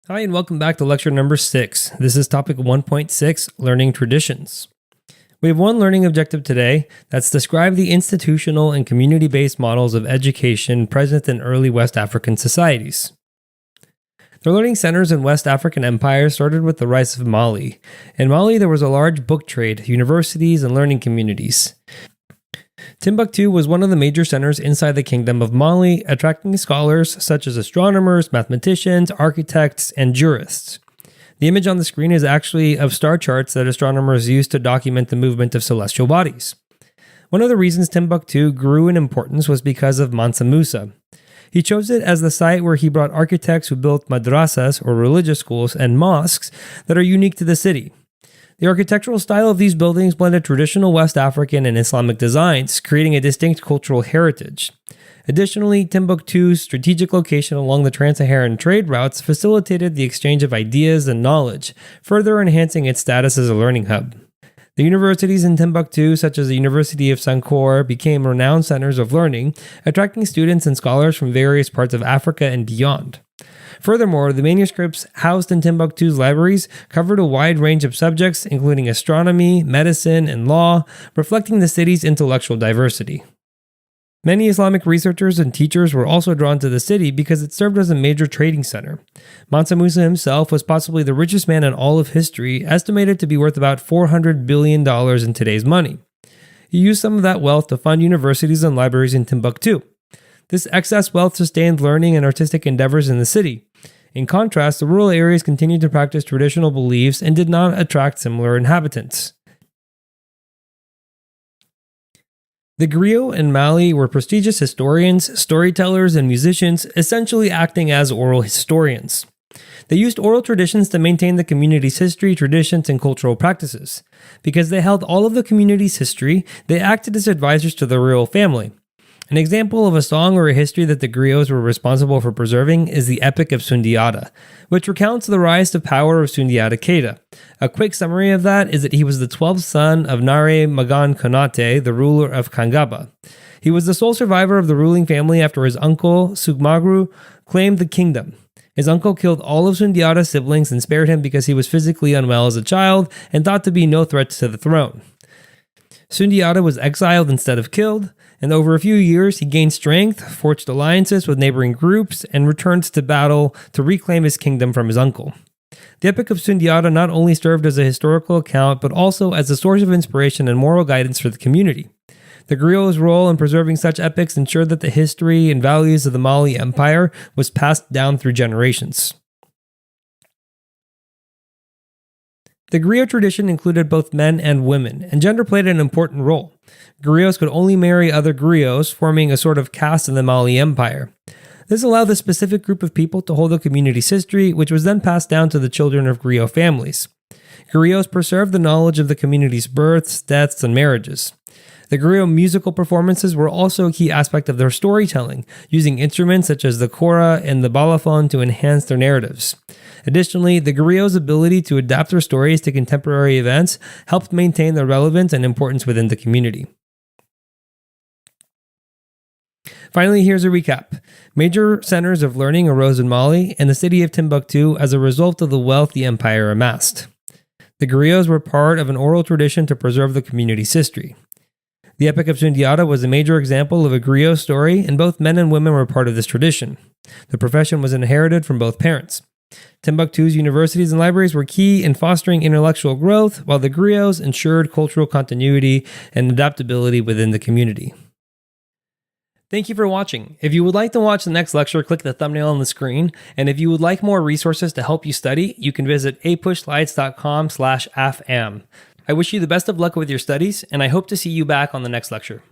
Hi, and welcome back to lecture number 6. This is topic 1.6, Learning Traditions. We have one learning objective today that's describe the institutional and community-based models of education present in early West African societies. The learning centers in West African empires started with the rise of Mali. In Mali, there was a large book trade, universities, and learning communities. Timbuktu was one of the major centers inside the Kingdom of Mali, attracting scholars such as astronomers, mathematicians, architects, and jurists. The image on the screen is actually of star charts that astronomers used to document the movement of celestial bodies. One of the reasons Timbuktu grew in importance was because of Mansa Musa. He chose it as the site where he brought architects who built madrasas, or religious schools, and mosques that are unique to the city. The architectural style of these buildings blended traditional West African and Islamic designs, creating a distinct cultural heritage. Additionally, Timbuktu's strategic location along the trans-Saharan trade routes facilitated the exchange of ideas and knowledge, further enhancing its status as a learning hub. The universities in Timbuktu, such as the University of Sankore, became renowned centers of learning, attracting students and scholars from various parts of Africa and beyond. Furthermore, the manuscripts housed in Timbuktu's libraries covered a wide range of subjects, including astronomy, medicine, and law, reflecting the city's intellectual diversity. Many Islamic researchers and teachers were also drawn to the city because it served as a major trading center. Mansa Musa himself was possibly the richest man in all of history, estimated to be worth about $400 billion in today's money. He used some of that wealth to fund universities and libraries in Timbuktu. This excess wealth sustained learning and artistic endeavors in the city. In contrast, the rural areas continued to practice traditional beliefs and did not attract similar inhabitants. The griot in Mali were prestigious historians, storytellers, and musicians, essentially acting as oral historians. They used oral traditions to maintain the community's history, traditions, and cultural practices. Because they held all of the community's history, they acted as advisors to the royal family. An example of a song or a history that the griots were responsible for preserving is the Epic of Sundiata, which recounts the rise to power of Sundiata Keita. A quick summary of that is that he was the 12th son of Nare Magan Konate, the ruler of Kangaba. He was the sole survivor of the ruling family after his uncle, Sugmagru, claimed the kingdom. His uncle killed all of Sundiata's siblings and spared him because he was physically unwell as a child and thought to be no threat to the throne. Sundiata was exiled instead of killed, and over a few years he gained strength, forged alliances with neighboring groups, and returned to battle to reclaim his kingdom from his uncle. The Epic of Sundiata not only served as a historical account, but also as a source of inspiration and moral guidance for the community. The griot's role in preserving such epics ensured that the history and values of the Mali Empire was passed down through generations. The griot tradition included both men and women, and gender played an important role. Griots could only marry other griots, forming a sort of caste in the Mali Empire. This allowed a specific group of people to hold the community's history, which was then passed down to the children of griot families. Griots preserved the knowledge of the community's births, deaths, and marriages. The griot musical performances were also a key aspect of their storytelling, using instruments such as the kora and the balafon to enhance their narratives. Additionally, the griot's ability to adapt their stories to contemporary events helped maintain their relevance and importance within the community. Finally, here's a recap. Major centers of learning arose in Mali and the city of Timbuktu as a result of the wealth the empire amassed. The griots were part of an oral tradition to preserve the community's history. The Epic of Sundiata was a major example of a griot story, and both men and women were part of this tradition. The profession was inherited from both parents. Timbuktu's universities and libraries were key in fostering intellectual growth, while the griots ensured cultural continuity and adaptability within the community. Thank you for watching. If you would like to watch the next lecture, click the thumbnail on the screen. And if you would like more resources to help you study, you can visit apushslides.com/afam. I wish you the best of luck with your studies, and I hope to see you back on the next lecture.